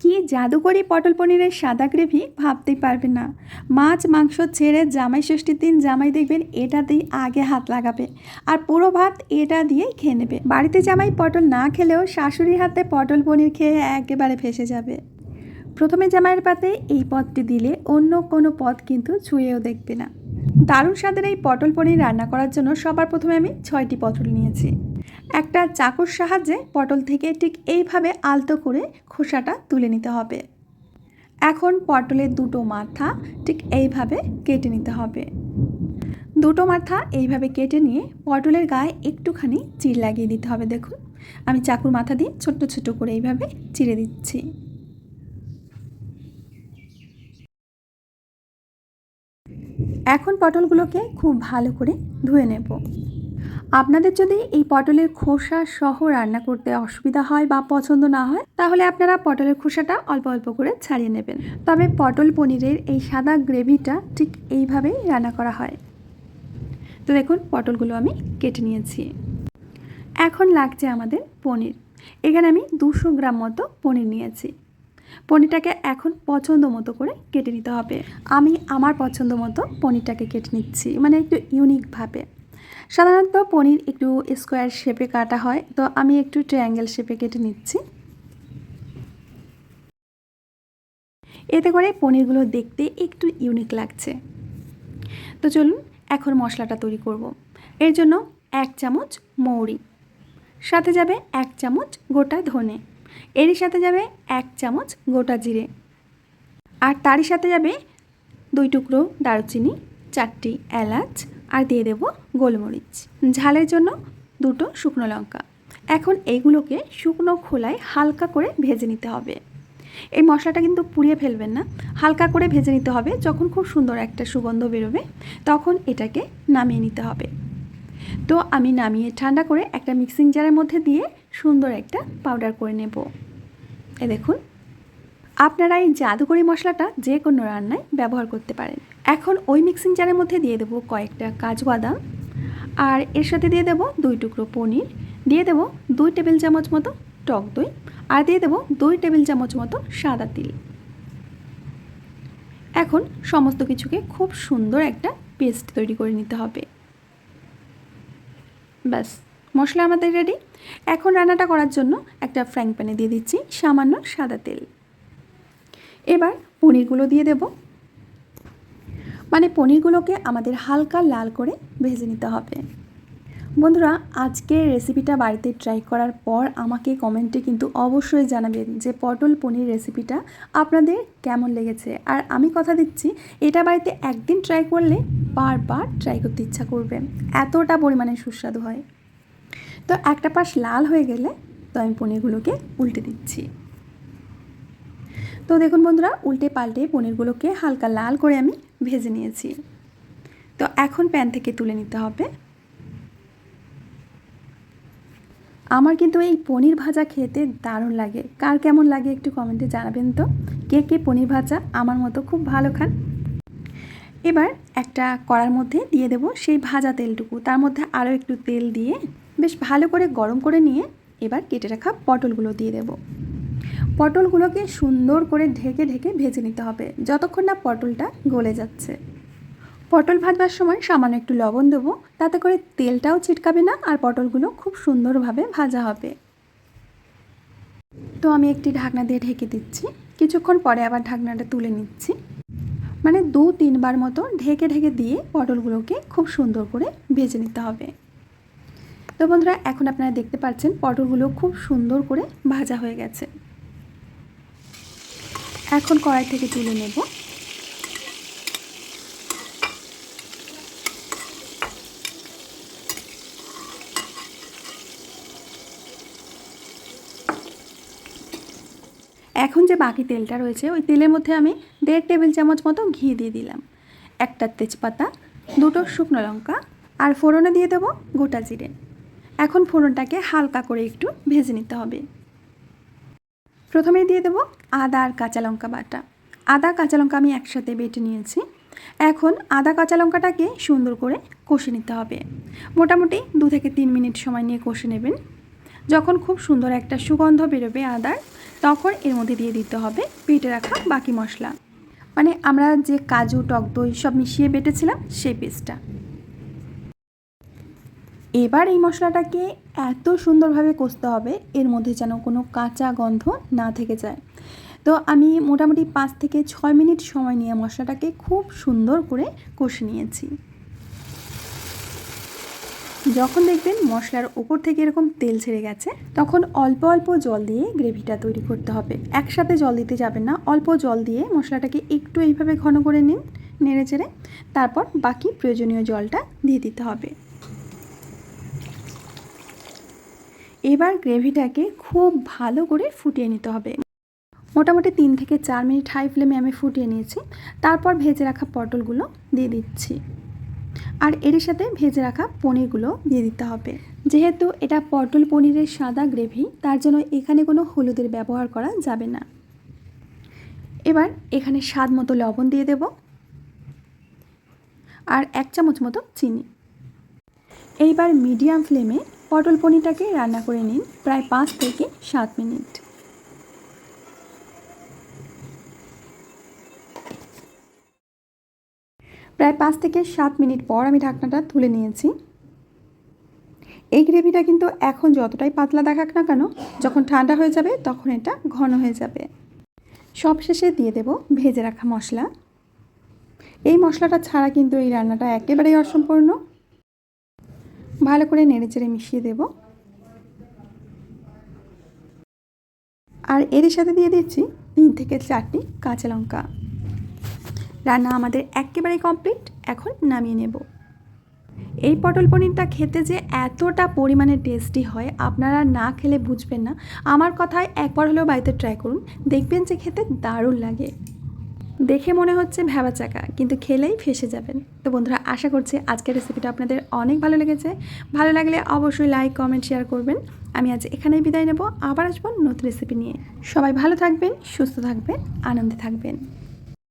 কি জাদুকরি পটল পনিরের সাদা গ্রেভি ভাবতেই পারবেন না। মাছ মাংস ছেড়ে জামাই ষষ্ঠীর দিন জামাই দেখবেন এটাতেই আগে হাত লাগাবে আর পুরো ভাত এটা দিয়েই খেয়ে নেবে। বাড়িতে জামাই পটল না খেলেও শাশুড়ির হাতে পটল পনির খেয়ে একেবারে ফেসে যাবে। প্রথমে জামাইয়ের পাতে এই পদটি দিলে অন্য কোনো পদ কিন্তু ছুঁয়েও দেখবে না। দারুণ স্বাদের এই পটল পনির রান্না করার জন্য সবার প্রথমে আমি 6টি পটল নিয়েছি। একটা চাকুর সাহায্যে পটল থেকে ঠিক এইভাবে আলতো করে খোসাটা তুলে নিতে হবে। এখন পটলের দুটো মাথা ঠিক এইভাবে কেটে নিতে হবে। দুটো মাথা এইভাবে কেটে নিয়ে পটলের গায়ে একটুখানি চির লাগিয়ে দিতে হবে। দেখুন আমি চাকুর মাথা দিয়ে ছোট্ট ছোট করে এইভাবে চিড়ে দিচ্ছি। এখন পটলগুলোকে খুব ভালো করে ধুয়ে নেব। আপনাদের যদি এই পটলের খোসা সহ রান্না করতে অসুবিধা হয় বা পছন্দ না হয় তাহলে আপনারা পটলের খোসাটা অল্প অল্প করে ছাড়িয়ে নেবেন। তবে পটল পনিরের এই সাদা গ্রেভিটা ঠিক এইভাবেই রান্না করা হয়। তো দেখুন পটলগুলো আমি কেটে নিয়েছি। এখন লাগছে আমাদের পনির। এখানে আমি 200 গ্রাম মতো পনির নিয়েছি। পনিরটাকে এখন পছন্দ মতো করে কেটে নিতে হবে। আমি আমার পছন্দ মতো পনিরটাকে কেটে নিচ্ছি, মানে একটু ইউনিকভাবে। সাধারণত পনির একটু স্কোয়ার শেপে কাটা হয়, তো আমি একটু ট্রায়াঙ্গেল শেপে কেটে নিচ্ছি। এতে করে পনিরগুলো দেখতে একটু ইউনিক লাগছে। তো চলুন এখন মশলাটা তৈরি করব। এর জন্য 1 চামচ মৌরি, সাথে যাবে 1 চামচ গোটা ধনে, এরই সাথে যাবে 1 চামচ গোটা জিরে, আর তারই সাথে যাবে 2 টুকরো দারুচিনি, 4টি এলাচ, আর দিয়ে দেব গোলমরিচ। ঝালের জন্য 2টো শুকনো লঙ্কা। এখন এইগুলোকে শুকনো খোলায় হালকা করে ভেজে নিতে হবে। এই মশলাটা কিন্তু পুড়িয়ে ফেলবেন না, হালকা করে ভেজে নিতে হবে। যখন খুব সুন্দর একটা সুগন্ধ বেরোবে তখন এটাকে নামিয়ে নিতে হবে। তো আমি নামিয়ে ঠান্ডা করে একটা মিক্সিং জারের মধ্যে দিয়ে সুন্দর একটা পাউডার করে নেব। এই দেখুন, আপনারা এই জাদুকরি মশলাটা যে কোনো রান্নায় ব্যবহার করতে পারেন। এখন ওই মিক্সিং জারের মধ্যে দিয়ে দেবো কয়েকটা কাজু বাদাম, আর এর সাথে দিয়ে দেবো 2 টুকরো পনির, দিয়ে দেবো 2 টেবিল চামচ মতো টক দই, আর দিয়ে দেবো 2 টেবিল চামচ মতো সাদা তিল। এখন সমস্ত কিছুকে খুব সুন্দর একটা পেস্ট তৈরি করে নিতে হবে। ব্যাস, মশলা আমাদের রেডি। এখন রান্নাটা করার জন্য একটা ফ্রাইং প্যানে দিয়ে দিচ্ছি সামান্য সাদা তেল। এবার পনিরগুলো দিয়ে দেব, মানে পনিরগুলোকে আমাদের হালকা লাল করে ভেজে নিতে হবে। বন্ধুরা, আজকের রেসিপিটা বাড়িতে ট্রাই করার পর আমাকে কমেন্টে কিন্তু অবশ্যই জানাবেন যে পটল পনির রেসিপিটা আপনাদের কেমন লেগেছে। আর আমি কথা দিচ্ছি, এটা বাড়িতে একদিন ট্রাই করলে বারবার ট্রাই করতে ইচ্ছা করবে, এতটা পরিমাণে সুস্বাদু হয়। তো একটা পাশ লাল হয়ে গেলে তো আমি পনিরগুলোকে উল্টে দিচ্ছি। তো দেখুন বন্ধুরা, উল্টে পাল্টে পনিরগুলোকে হালকা লাল করে আমি ভেজে নিয়েছি। তো এখন প্যান থেকে তুলে নিতে হবে। আমার কিন্তু এই পনির ভাজা খেতে দারুণ লাগে। কার কেমন লাগে একটু কমেন্টে জানাবেন তো। কে কে পনির ভাজা আমার মতো খুব ভালো খান। এবার একটা কড়ার মধ্যে দিয়ে দেব সেই ভাজা তেলটুকু, তার মধ্যে আরও একটু তেল দিয়ে বেশ ভালো করে গরম করে নিয়ে এবার কেটে রাখা পটলগুলো দিয়ে দেব। পটলগুলোকে সুন্দর করে ঢেকে ঢেকে ভেজে নিতে হবে যতক্ষণ না পটলটা গলে যাচ্ছে। পটল ভাজবার সময় সামান্য একটু লবণ দেবো, তাতে করে তেলটাও ছিটকাবে না আর পটলগুলো খুব সুন্দরভাবে ভাজা হবে। তো আমি একটি ঢাকনা দিয়ে ঢেকে দিচ্ছি। কিছুক্ষণ পরে আবার ঢাকনাটা তুলে নিচ্ছি, মানে 2-3 বার মতো ঢেকে ঢেকে দিয়ে পটলগুলোকে খুব সুন্দর করে ভেজে নিতে হবে। তো বন্ধুরা, এখন আপনারা দেখতে পাচ্ছেন পটলগুলো খুব সুন্দর করে ভাজা হয়ে গেছে। এখন কড়াই থেকে তুলে নেব। এখন যে বাকি তেলটা রয়েছে ওই তেলের মধ্যে আমি 1.5 টেবিল চামচ মতো ঘি দিয়ে দিলাম, একটা তেজপাতা, 2টো শুকনো লঙ্কা, আর ফোড়নে দিয়ে দেবো গোটা জিরে। এখন ফোড়নটাকে হালকা করে একটু ভেজে নিতে হবে। প্রথমে দিয়ে দেবো আদা আর কাঁচা লঙ্কা বাটা। আদা কাঁচা লঙ্কা আমি একসাথে বেটে নিয়েছি। এখন আদা কাঁচা লঙ্কাটাকে সুন্দর করে কষে নিতে হবে। মোটামুটি 2 থেকে 3 মিনিট সময় নিয়ে কষে নেবেন। যখন খুব সুন্দর একটা সুগন্ধ বেরোবে আদার, তখন এর মধ্যে দিয়ে দিতে হবে বেটে রাখা বাকি মশলা, মানে আমরা যে কাজু, টক দই সব মিশিয়ে বেটেছিলাম সেই পেস্টটা। এবার এই মশলাটাকে এত সুন্দরভাবে কষতে হবে এর মধ্যে যেন কোনো কাঁচা গন্ধ না থেকে যায়। তো আমি মোটামুটি 5 থেকে 6 মিনিট সময় নিয়ে মশলাটাকে খুব সুন্দর করে কষে নিয়েছি। যখন দেখবেন মশলার উপর থেকে এরকম তেল ছেড়ে গেছে, তখন অল্প অল্প জল দিয়ে গ্রেভিটা তৈরি করতে হবে। একসাথে জল দিতে যাবেন না, অল্প জল দিয়ে মশলাটাকে একটু এইভাবে ঘন করে নিন, নেড়ে চেড়ে, তারপর বাকি প্রয়োজনীয় জলটা দিয়ে দিতে হবে। এবার গ্রেভিটাকে খুব ভালো করে ফুটিয়ে নিতে হবে। মোটামুটি 3 থেকে 4 মিনিট হাই ফ্লেমে আমি ফুটিয়ে নিয়েছি। তারপর ভেজে রাখা পটলগুলো দিয়ে দিচ্ছি, আর এর সাথে ভেজে রাখা পনিরগুলো দিয়ে দিতে হবে। যেহেতু এটা পটল পনিরের সাদা গ্রেভি, তার জন্য এখানে কোনো হলুদের ব্যবহার করা যাবে না। এবার এখানে স্বাদ মতো লবণ দিয়ে দেব, আর 1 চামচ মতো চিনি। এইবার মিডিয়াম ফ্লেমে পটল পনিরটাকে রান্না করে নিন প্রায় 5 থেকে 7 মিনিট। প্রায় 5 থেকে 7 মিনিট পর আমি ঢাকনাটা তুলে নিয়েছি। এই গ্রেভিটা কিন্তু এখন যতটাই পাতলা দেখাক না কেন, যখন ঠান্ডা হয়ে যাবে তখন এটা ঘন হয়ে যাবে। সবশেষে দিয়ে দেব ভেজে রাখা মশলা। এই মশলাটা ছাড়া কিন্তু এই রান্নাটা একেবারেই অসম্পূর্ণ। ভালো করে নেড়েচেড়ে মিশিয়ে দেব, আর এর সাথে দিয়ে দিচ্ছি 3 থেকে 4টি কাঁচা লঙ্কা। রান্না আমাদের একেবারেই কমপ্লিট, এখন নামিয়ে নেব। এই পটল পনিরটা খেতে যে এতটা পরিমাণে টেস্টি হয়, আপনারা না খেলে বুঝবেন না। আমার কথায় একবার হলেও বাড়িতে ট্রাই করুন, দেখবেন যে খেতে দারুণ লাগে। দেখে মনে হচ্ছে ভ্যাবাচাকা, কিন্তু খেলেই ফেসে যাবেন। তো বন্ধুরা, আশা করছি আজকের রেসিপিটা আপনাদের অনেক ভালো লেগেছে। ভালো লাগলে অবশ্যই লাইক, কমেন্ট, শেয়ার করবেন। আমি আজ এখানেই বিদায় নেব, আবার আসবো নতুন রেসিপি নিয়ে। সবাই ভালো থাকবেন, সুস্থ থাকবেন, আনন্দে থাকবেন।